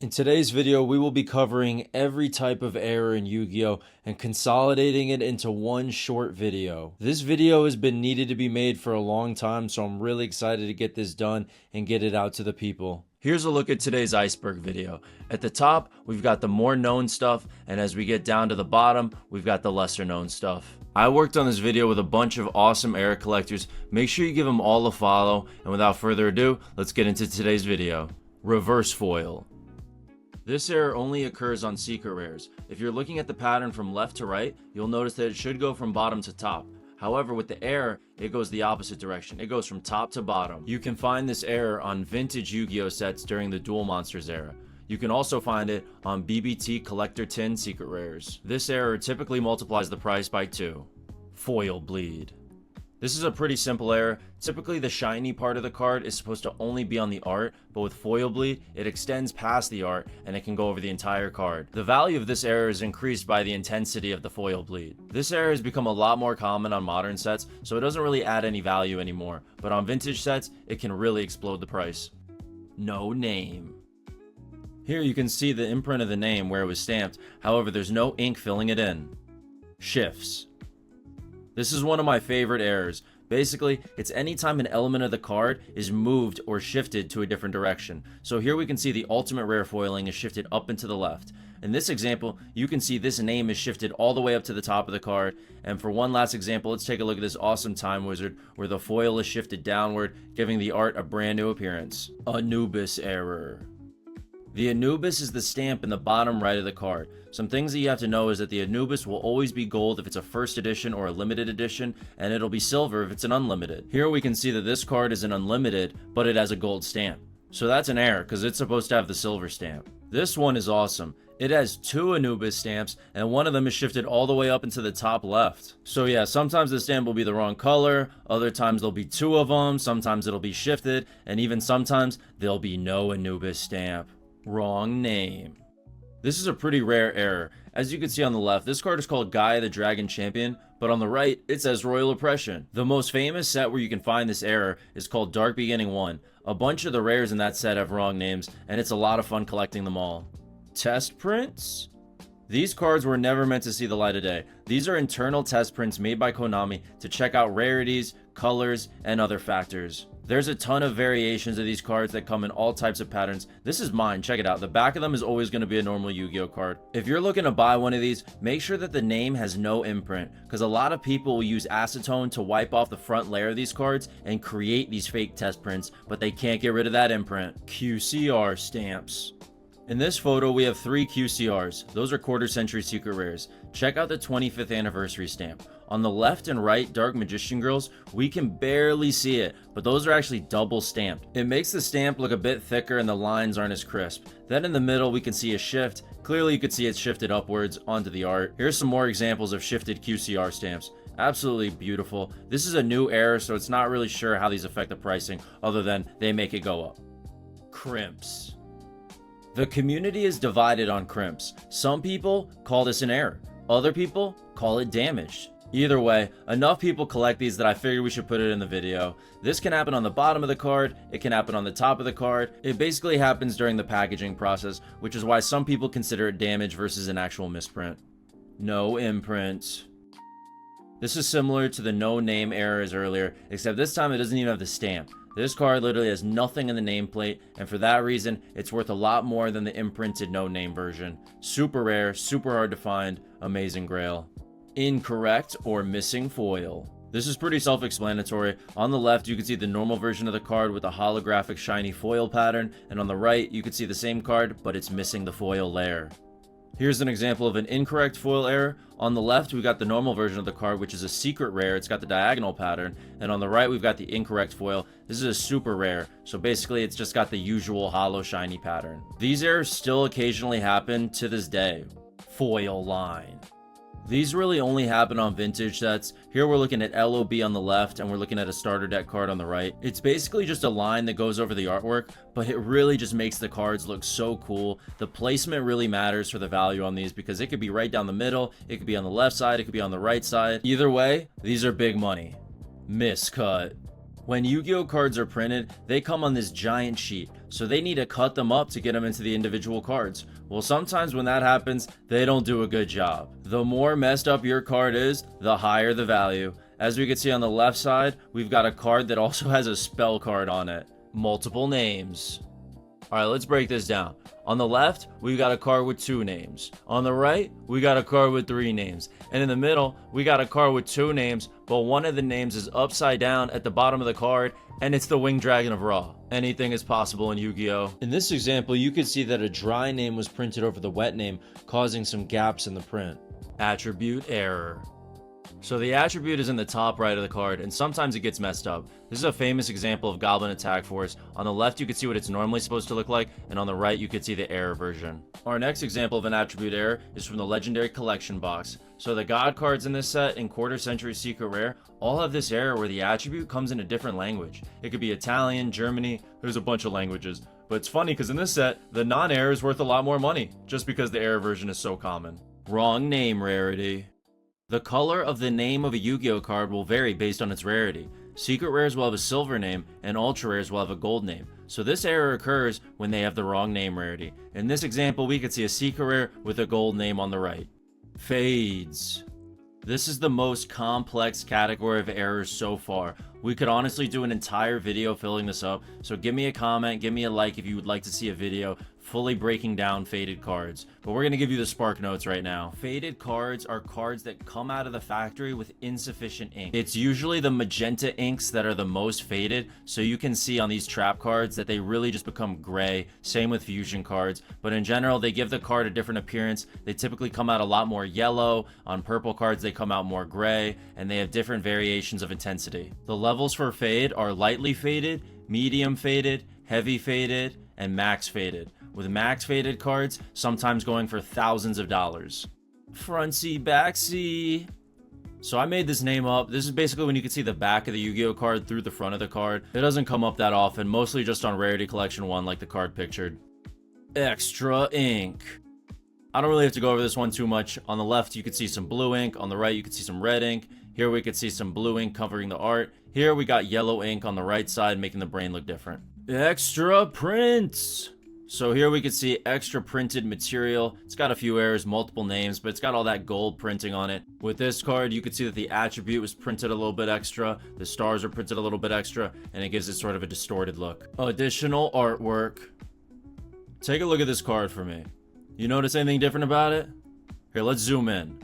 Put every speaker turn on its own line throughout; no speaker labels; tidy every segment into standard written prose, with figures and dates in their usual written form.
In today's video, we will be covering every type of error in Yu-Gi-Oh! And consolidating it into one short video. This video has been needed to be made for a long time, so I'm really excited to get this done and get it out to the people. Here's a look at today's iceberg video. At the top, we've got the more known stuff, and as we get down to the bottom, we've got the lesser known stuff. I worked on this video with a bunch of awesome error collectors. Make sure you give them all a follow, and without further ado, let's get into today's video. Reverse foil. This error only occurs on secret rares. If you're looking at the pattern from left to right, you'll notice that it should go from bottom to top. However, with the error, it goes the opposite direction. It goes from top to bottom. You can find this error on vintage Yu-Gi-Oh sets during the Duel Monsters era. You can also find it on BBT Collector Tin secret rares. This error typically multiplies the price by 2. Foil bleed. This is a pretty simple error. Typically the shiny part of the card is supposed to only be on the art, but with foil bleed, it extends past the art and it can go over the entire card. The value of this error is increased by the intensity of the foil bleed. This error has become a lot more common on modern sets, so it doesn't really add any value anymore, but on vintage sets, it can really explode the price. No name. Here you can see the imprint of the name where it was stamped, however there's no ink filling it in. Shifts. This is one of my favorite errors. Basically, it's anytime an element of the card is moved or shifted to a different direction. So here we can see the ultimate rare foiling is shifted up and to the left. In this example, you can see this name is shifted all the way up to the top of the card. And for one last example, let's take a look at this awesome time wizard where the foil is shifted downward, giving the art a brand new appearance. Anubis error. The Anubis is the stamp in the bottom right of the card. Some things that you have to know is that the Anubis will always be gold if it's a first edition or a limited edition, and it'll be silver if it's an unlimited. Here we can see that this card is an unlimited, but it has a gold stamp. So that's an error, because it's supposed to have the silver stamp. This one is awesome. It has 2 Anubis stamps, and one of them is shifted all the way up into the top left. So yeah, sometimes the stamp will be the wrong color, other times there'll be 2 of them, sometimes it'll be shifted, and even sometimes there'll be no Anubis stamp. Wrong name. This is a pretty rare error. As you can see on the left, this card is called Gaia the Dragon Champion, but on the right, it says Royal Oppression. The most famous set where you can find this error is called Dark Beginning 1. A bunch of the rares in that set have wrong names, and it's a lot of fun collecting them all. Test prints? These cards were never meant to see the light of day. These are internal test prints made by Konami to check out rarities, colors, and other factors. There's a ton of variations of these cards that come in all types of patterns. This is mine, check it out. The back of them is always going to be a normal Yu-Gi-Oh card. If you're looking to buy one of these, make sure that the name has no imprint, because a lot of people will use acetone to wipe off the front layer of these cards and create these fake test prints, but they can't get rid of that imprint. QCR stamps. In this photo, we have 3 QCRs. Those are quarter century secret rares. Check out the 25th anniversary stamp. On the left and right Dark Magician Girls, we can barely see it, but those are actually double stamped. It makes the stamp look a bit thicker and the lines aren't as crisp. Then in the middle, we can see a shift. Clearly you could see it shifted upwards onto the art. Here's some more examples of shifted QCR stamps. Absolutely beautiful. This is a new error, so it's not really sure how these affect the pricing, other than they make it go up. Crimps. The community is divided on crimps. Some people call this an error. Other people call it damaged. Either way, enough people collect these that I figured we should put it in the video. This can happen on the bottom of the card, it can happen on the top of the card. It basically happens during the packaging process, which is why some people consider it damage versus an actual misprint. No imprint. This is similar to the no name errors earlier, except this time it doesn't even have the stamp. This card literally has nothing in the nameplate, and for that reason, it's worth a lot more than the imprinted no name version. Super rare, super hard to find, amazing grail. Incorrect or missing foil. This is pretty self-explanatory. On the left, you can see the normal version of the card with a holographic shiny foil pattern, and on the right, you can see the same card, but it's missing the foil layer. Here's an example of an incorrect foil error. On the left, we've got the normal version of the card, which is a secret rare. It's got the diagonal pattern. And on the right, we've got the incorrect foil. This is a super rare. So basically, it's just got the usual hollow shiny pattern. These errors still occasionally happen to this day. Foil line. These really only happen on vintage sets. Here we're looking at LOB on the left and we're looking at a starter deck card on the right. It's basically just a line that goes over the artwork, but it really just makes the cards look so cool. The placement really matters for the value on these because it could be right down the middle, it could be on the left side, it could be on the right side. Either way, these are big money. Miscut. When Yu-Gi-Oh cards are printed, they come on this giant sheet, so they need to cut them up to get them into the individual cards. Well, sometimes when that happens, they don't do a good job. The more messed up your card is, the higher the value. As we can see on the left side, we've got a card that also has a spell card on it. Multiple names. Alright, let's break this down. On the left, we got a card with 2 names. On the right, we got a card with 3 names. And in the middle, we got a card with 2 names, but one of the names is upside down at the bottom of the card, and it's the Winged Dragon of Ra. Anything is possible in Yu-Gi-Oh! In this example, you could see that a dry name was printed over the wet name, causing some gaps in the print. Attribute error. So the attribute is in the top right of the card, and sometimes it gets messed up. This is a famous example of Goblin Attack Force. On the left you can see what it's normally supposed to look like, and on the right you can see the error version. Our next example of an attribute error is from the Legendary Collection box. So the God cards in this set and Quarter Century Secret Rare all have this error where the attribute comes in a different language. It could be Italian, Germany, there's a bunch of languages. But it's funny because in this set, the non-error is worth a lot more money, just because the error version is so common. Wrong name rarity. The color of the name of a Yu-Gi-Oh card will vary based on its rarity. Secret rares will have a silver name, and ultra rares will have a gold name. So this error occurs when they have the wrong name rarity. In this example, we could see a secret rare with a gold name on the right. Fades. This is the most complex category of errors so far. We could honestly do an entire video filling this up, so give me a comment, give me a like if you would like to see a video fully breaking down faded cards. But we're going to give you the spark notes right now. Faded cards are cards that come out of the factory with insufficient ink. It's usually the magenta inks that are the most faded, so you can see on these trap cards that they really just become gray. Same with fusion cards, but in general they give the card a different appearance. They typically come out a lot more yellow. On purple cards they come out more gray, and they have different variations of intensity. The levels for fade are lightly faded, medium faded, heavy faded, and max faded, with max faded cards sometimes going for thousands of dollars. Frontsy backsy. So I made this name up. This is basically when you can see the back of the Yu-Gi-Oh card through the front of the card. It doesn't come up that often, mostly just on Rarity Collection 1 like the card pictured. Extra ink. I don't really have to go over this one too much. On the left you can see some blue ink, on the right you can see some red ink. Here we could see some blue ink covering the art. Here we got yellow ink on the right side making the brain look different. Extra prints. So here we can see extra printed material. It's got a few errors, multiple names, but it's got all that gold printing on it. With this card, you can see that the attribute was printed a little bit extra, the stars are printed a little bit extra, and it gives it sort of a distorted look. Additional artwork. Take a look at this card for me. You notice anything different about it? Here, let's zoom in.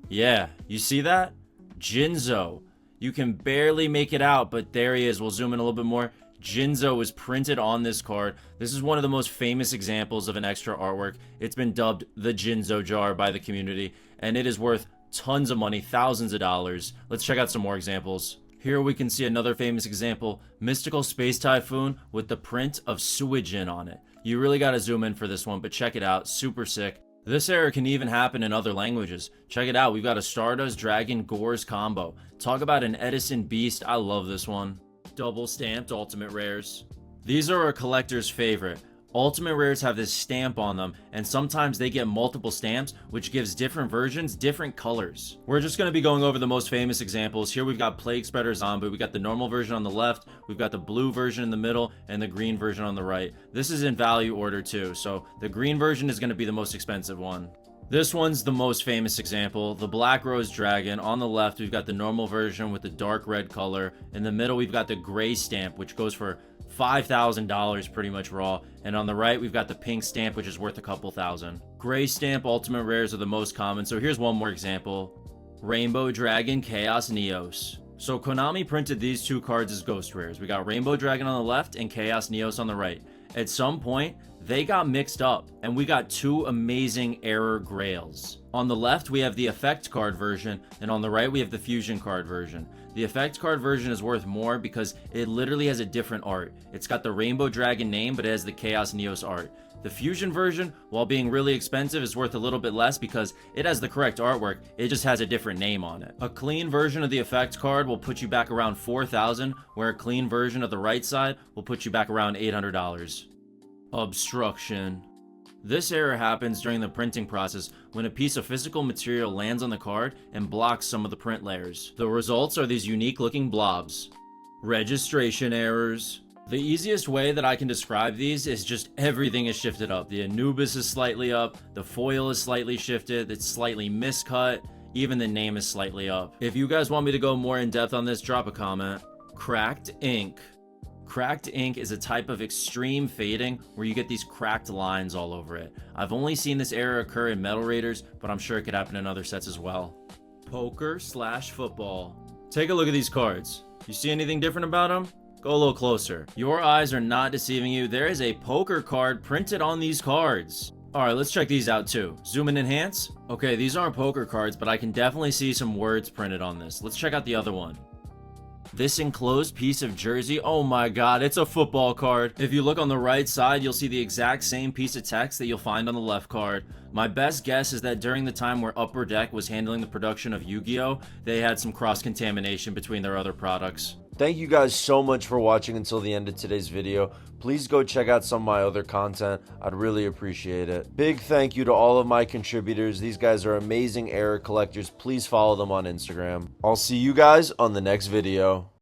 Yeah, you see that? Jinzo. You can barely make it out, but there he is. We'll zoom in a little bit more. Jinzo is printed on this card. This is one of the most famous examples of an extra artwork. It's been dubbed the Jinzo jar by the community, and it is worth tons of money, thousands of dollars. Let's check out some more examples. Here we can see another famous example, Mystical Space Typhoon with the print of Suijin on it. You really gotta zoom in for this one, but check it out, super sick. This error can even happen in other languages. Check it out, we've got a Stardust Dragon Gores combo. Talk about an Edison beast, I love this one. Double stamped ultimate rares. These are a collector's favorite. Ultimate rares have this stamp on them, and sometimes they get multiple stamps, which gives different versions different colors. We're just going to be going over the most famous examples. Here we've got Plague Spreader Zombie. We got the normal version on the left, we've got the blue version in the middle, and the green version on the right. This is in value order too, so the green version is going to be the most expensive one. This one's the most famous example, the Black Rose Dragon. On the left, we've got the normal version with the dark red color. In the middle, we've got the gray stamp, which goes for $5,000 pretty much raw. And on the right, we've got the pink stamp, which is worth a couple thousand. Gray stamp ultimate rares are the most common, so here's one more example. Rainbow Dragon Chaos Neos. So Konami printed these two cards as ghost rares. We got Rainbow Dragon on the left and Chaos Neos on the right. At some point, they got mixed up, and we got two amazing error grails. On the left, we have the effect card version, and on the right, we have the fusion card version. The effect card version is worth more because it literally has a different art. It's got the Rainbow Dragon name, but it has the Chaos Neos art. The fusion version, while being really expensive, is worth a little bit less because it has the correct artwork, it just has a different name on it. A clean version of the effect card will put you back around $4,000, where a clean version of the right side will put you back around $800. Obstruction. This error happens during the printing process when a piece of physical material lands on the card and blocks some of the print layers. The results are these unique looking blobs. registration errors. The easiest way that I can describe these is just everything is shifted up. The Anubis is slightly up, the foil is slightly shifted, it's slightly miscut, even the name is slightly up. If you guys want me to go more in depth on this, drop a comment. Cracked ink. Cracked ink is a type of extreme fading where you get these cracked lines all over it. I've only seen this error occur in Metal Raiders, but I'm sure it could happen in other sets as well. Poker/football. Take a look at these cards. You see anything different about them? Go a little closer. Your eyes are not deceiving you. There is a poker card printed on these cards. Alright, let's check these out too. Zoom and enhance. Okay, these aren't poker cards, but I can definitely see some words printed on this. Let's check out the other one. This enclosed piece of jersey, oh my god, it's a football card. If you look on the right side, you'll see the exact same piece of text that you'll find on the left card. My best guess is that during the time where Upper Deck was handling the production of Yu-Gi-Oh, they had some cross-contamination between their other products. Thank you guys so much for watching until the end of today's video. Please go check out some of my other content. I'd really appreciate it. Big thank you to all of my contributors. These guys are amazing error collectors. Please follow them on Instagram. I'll see you guys on the next video.